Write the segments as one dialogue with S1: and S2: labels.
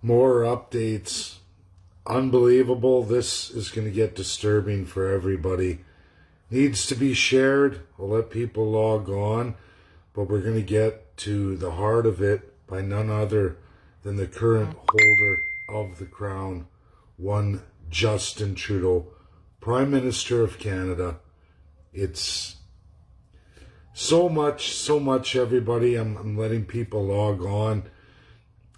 S1: More updates. Unbelievable. This is going to get disturbing for everybody. Needs to be shared. We'll let people log on, but we're going to get to the heart of it by none other than the current holder of the crown, one Justin Trudeau, Prime Minister of Canada. It's so much, everybody. I'm letting people log on.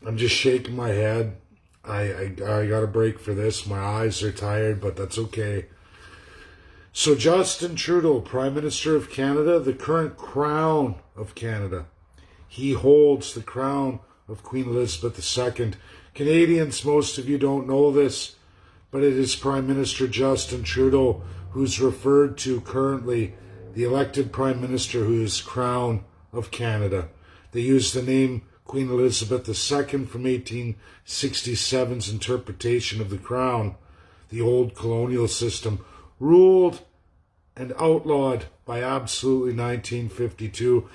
S1: I'm just shaking my head. I got a break for this. My eyes are tired, but that's okay. So Justin Trudeau, Prime Minister of Canada, the current crown of Canada. He holds the crown of Queen Elizabeth II. Canadians, most of you don't know this, but it is Prime Minister Justin Trudeau who's referred to currently, the elected Prime Minister who is Crown of Canada. They use the name Queen Elizabeth II from 1867's interpretation of the crown, the old colonial system, ruled and outlawed by absolutely 1952.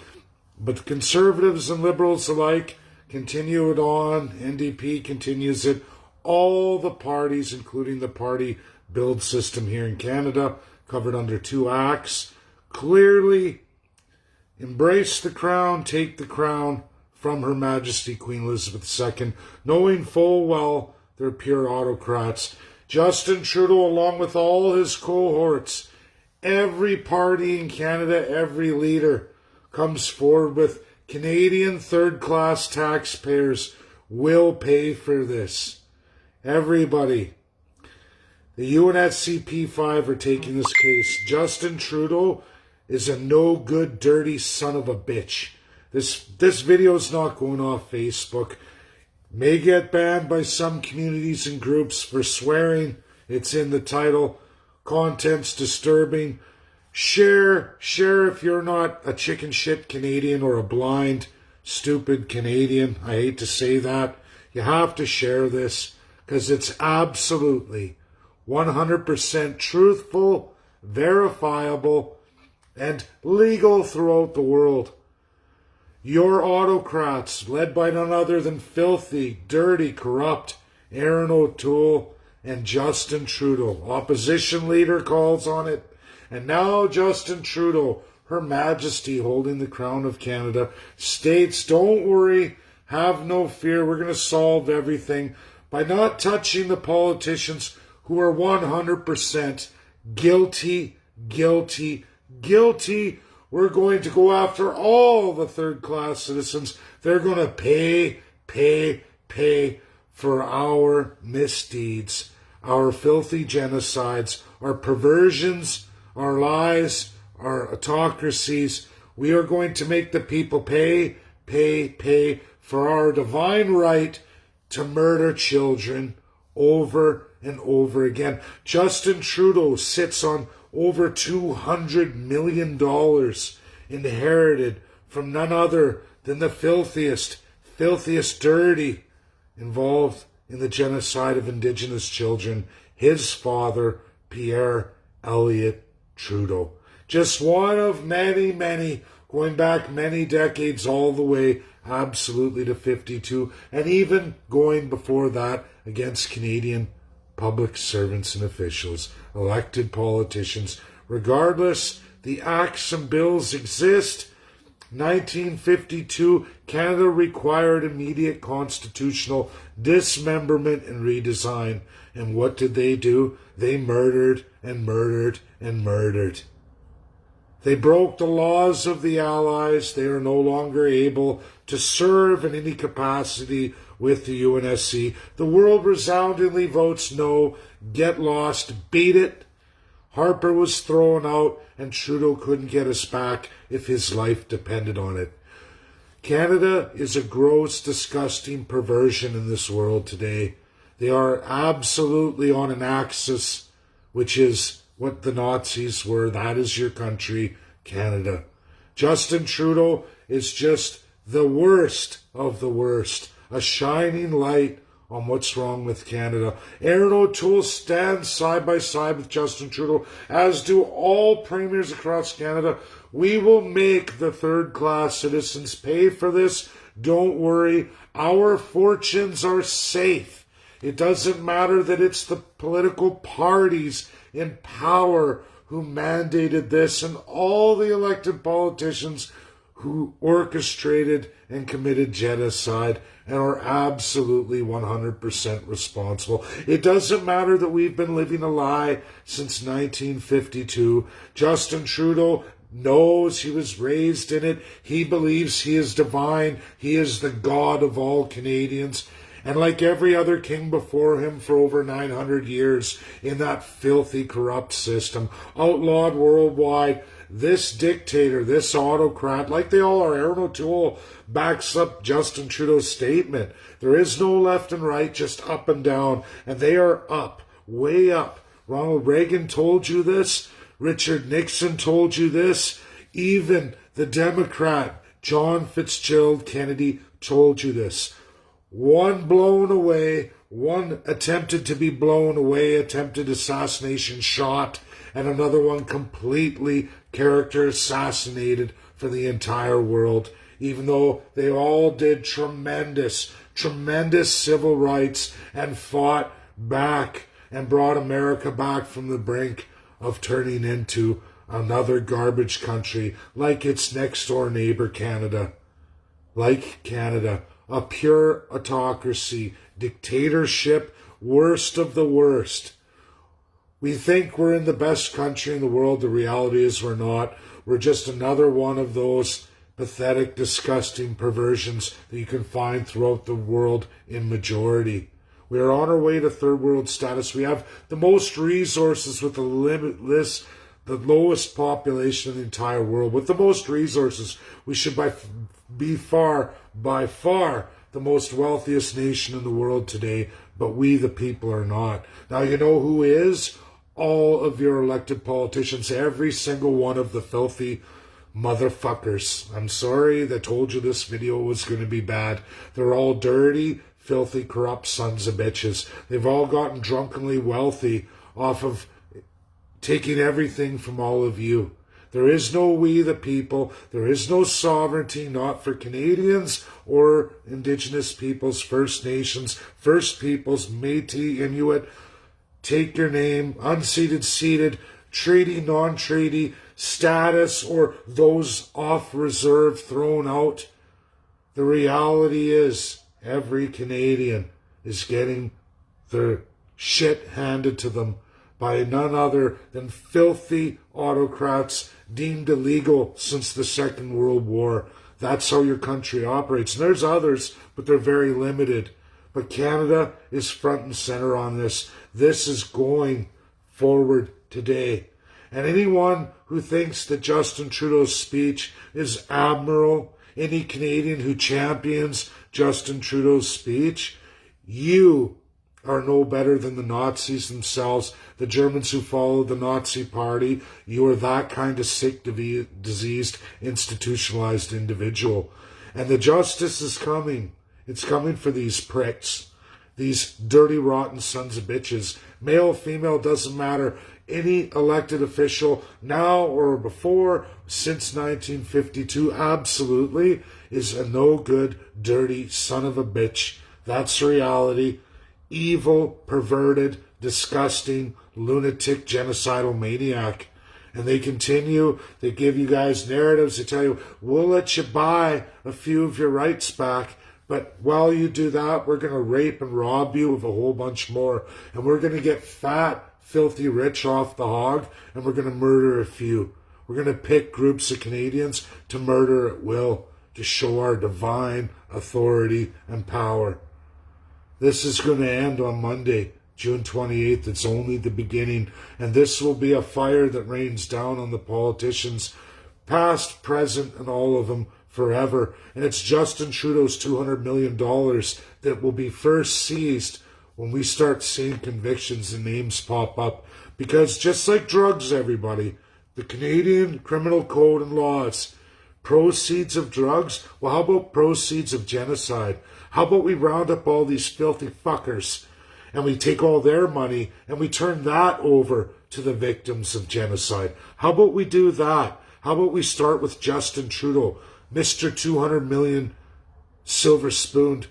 S1: But the Conservatives and Liberals alike continue it on. NDP continues it. All the parties, including the party build system here in Canada, covered under 2 acts, clearly embrace the crown, take the crown from Her Majesty Queen Elizabeth II, knowing full well they're pure autocrats. Justin Trudeau, along with all his cohorts, every party in Canada, every leader, comes forward with Canadian third-class taxpayers will pay for this. Everybody. The UNSCP5 are taking this case. Justin Trudeau is a no-good, dirty son of a bitch. This video is not going off Facebook. May get banned by some communities and groups for swearing. It's in the title. Content's disturbing. Share if you're not a chicken shit Canadian or a blind, stupid Canadian. I hate to say that. You have to share this because it's absolutely 100% truthful, verifiable, and legal throughout the world. Your autocrats, led by none other than filthy, dirty, corrupt Aaron O'Toole and Justin Trudeau. Opposition leader calls on it. And now Justin Trudeau, Her Majesty holding the crown of Canada, states, don't worry, have no fear, we're going to solve everything by not touching the politicians who are 100% guilty. We're going to go after all the third-class citizens. They're going to pay for our misdeeds, our filthy genocides, our perversions, our lies, our autocracies. We are going to make the people pay for our divine right to murder children over and over again. Justin Trudeau sits on over $200 million inherited from none other than the filthiest dirty involved in the genocide of Indigenous children, his father, Pierre Elliott Trudeau. Just one of many, going back many decades all the way absolutely to 52, and even going before that against Canadian public servants and officials, elected politicians. Regardless, the acts and bills exist. 1952, Canada required immediate constitutional dismemberment and redesign. And what did they do? They murdered. They broke the laws of the Allies. They are no longer able to serve in any capacity with the UNSC. The world resoundingly votes no. Get lost. Beat it. Harper was thrown out, and Trudeau couldn't get us back if his life depended on it. Canada is a gross, disgusting perversion in this world today. They are absolutely on an axis, which is what the Nazis were. That is your country, Canada. Justin Trudeau is just the worst of the worst, a shining light on what's wrong with Canada. Aaron O'Toole stands side by side with Justin Trudeau, as do all premiers across Canada. We will make the third-class citizens pay for this. Don't worry, our fortunes are safe. It doesn't matter that it's the political parties in power who mandated this and all the elected politicians who orchestrated and committed genocide and are absolutely 100% responsible. It doesn't matter that we've been living a lie since 1952. Justin Trudeau knows he was raised in it. He believes he is divine. He is the God of all Canadians. And like every other king before him for over 900 years in that filthy, corrupt system, outlawed worldwide, this dictator, this autocrat, like they all are, Aaron O'Toole backs up Justin Trudeau's statement. There is no left and right, just up and down. And they are up, way up. Ronald Reagan told you this. Richard Nixon told you this. Even the Democrat, John Fitzgerald Kennedy, told you this. One blown away, one attempted to be blown away, attempted assassination shot, and another one completely character assassinated for the entire world, even though they all did tremendous civil rights and fought back and brought America back from the brink of turning into another garbage country like its next door neighbor Canada. Like Canada. A pure autocracy, dictatorship, worst of the worst. We think we're in the best country in the world. The reality is we're not. We're just another one of those pathetic, disgusting perversions that you can find throughout the world in majority. We are on our way to third world status. We have the most resources with the lowest population in the entire world. With the most resources, we should be by far the most wealthiest nation in the world today, but we the people are not. Now you know who is? All of your elected politicians, every single one of the filthy motherfuckers. I'm sorry that told you this video was going to be bad. They're all dirty, filthy, corrupt sons of bitches. They've all gotten drunkenly wealthy off of taking everything from all of you. There is no we the people. There is no sovereignty, not for Canadians or Indigenous peoples, First Nations, First Peoples, Métis, Inuit. Take your name, unceded, ceded, treaty, non-treaty, status, or those off reserve thrown out. The reality is every Canadian is getting their shit handed to them by none other than filthy autocrats deemed illegal since the Second World War. That's how your country operates. And there's others, but they're very limited. But Canada is front and center on this. This is going forward today. And anyone who thinks that Justin Trudeau's speech is admirable, any Canadian who champions Justin Trudeau's speech, you are no better than the Nazis themselves, the Germans who followed the Nazi party. You are that kind of sick, diseased, institutionalized individual. And the justice is coming. It's coming for these pricks, these dirty, rotten sons of bitches. Male, female, doesn't matter. Any elected official, now or before, since 1952, absolutely, is a no-good, dirty son of a bitch. That's reality. Evil, perverted, disgusting, lunatic, genocidal maniac. And they continue, they give you guys narratives, they tell you, we'll let you buy a few of your rights back, but while you do that, we're going to rape and rob you of a whole bunch more. And we're going to get fat, filthy rich off the hog, and we're going to murder a few. We're going to pick groups of Canadians to murder at will, to show our divine authority and power. This is going to end on Monday, June 28th. It's only the beginning. And this will be a fire that rains down on the politicians, past, present, and all of them forever. And it's Justin Trudeau's $200 million that will be first seized when we start seeing convictions and names pop up. Because just like drugs, everybody, the Canadian Criminal Code and laws, proceeds of drugs, well, how about proceeds of genocide? How about we round up all these filthy fuckers and we take all their money and we turn that over to the victims of genocide? How about we do that? How about we start with Justin Trudeau, Mr. $200 million silver-spooned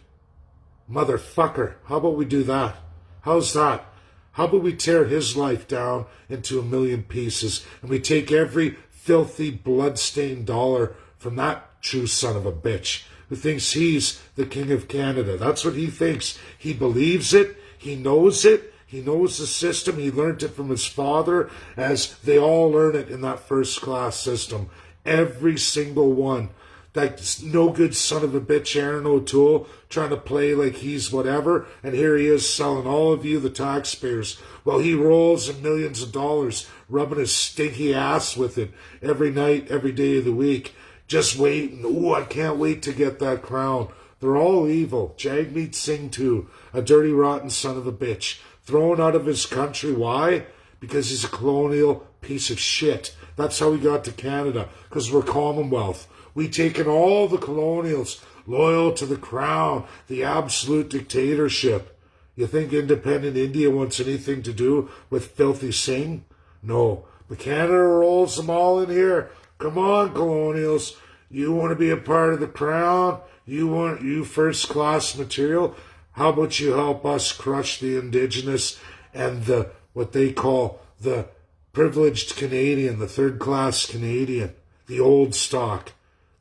S1: motherfucker. How about we do that? How's that? How about we tear his life down into a million pieces and we take every filthy, blood-stained dollar from that true son of a bitch who thinks he's the king of Canada. That's what he thinks. He believes it. He knows it. He knows the system. He learned it from his father, as they all learn it in that first-class system. Every single one. That no good son of a bitch Aaron O'Toole trying to play like he's whatever, and here he is selling all of you, the taxpayers, while he rolls in millions of dollars, rubbing his stinky ass with it every night, every day of the week, just waiting. Ooh, I can't wait to get that crown. They're all evil. Jagmeet Singh too, a dirty, rotten son of a bitch, thrown out of his country. Why? Because he's a colonial piece of shit. That's how he got to Canada, because we're Commonwealth. We taken all the colonials, loyal to the crown, the absolute dictatorship. You think independent India wants anything to do with filthy Singh? No. But Canada rolls them all in here. Come on, colonials. You want to be a part of the crown? You first-class material? How about you help us crush the Indigenous and the what they call the privileged Canadian, the third-class Canadian, the old stock,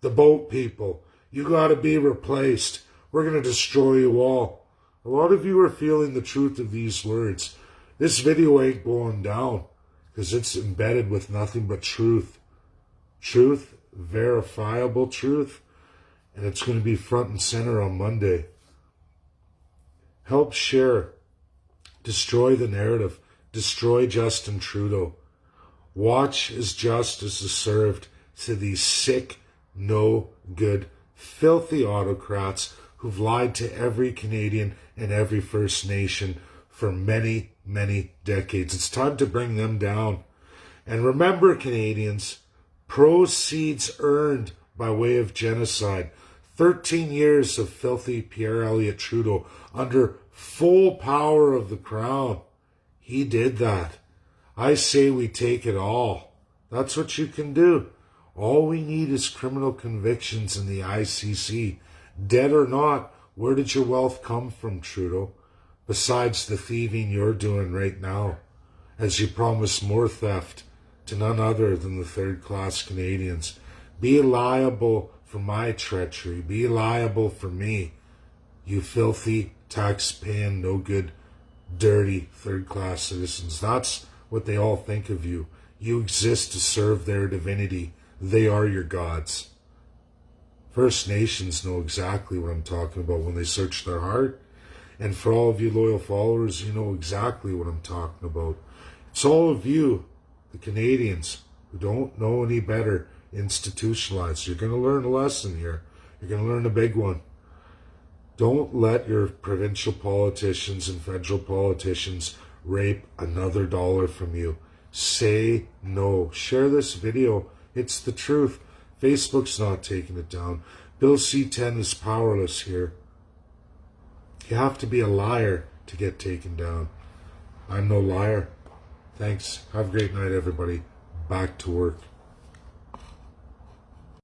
S1: the boat people? You got to be replaced. We're going to destroy you all. A lot of you are feeling the truth of these words. This video ain't going down because it's embedded with nothing but truth. Truth, verifiable truth, and it's going to be front and center on Monday. Help share. Destroy the narrative. Destroy Justin Trudeau. Watch as justice is served to these sick, no good, filthy autocrats who've lied to every Canadian and every First Nation for many, many decades. It's time to bring them down. And remember, Canadians, proceeds earned by way of genocide. 13 years of filthy Pierre Elliott Trudeau under full power of the crown. He did that. I say we take it all. That's what you can do. All we need is criminal convictions in the ICC. Dead or not, where did your wealth come from, Trudeau? Besides the thieving you're doing right now, as you promise more theft to none other than the third-class Canadians. Be liable for my treachery. Be liable for me, you filthy, tax-paying, no-good, dirty, third-class citizens. That's what they all think of you. You exist to serve their divinity. They are your gods. First Nations know exactly what I'm talking about when they search their heart. And for all of you loyal followers, you know exactly what I'm talking about. It's all of you, the Canadians, who don't know any better, institutionalized. You're going to learn a lesson here. You're going to learn a big one. Don't let your provincial politicians and federal politicians rape another dollar from you. Say no. Share this video. It's the truth. Facebook's not taking it down. Bill C-10 is powerless here. You have to be a liar to get taken down. I'm no liar. Thanks. Have a great night, everybody. Back to work.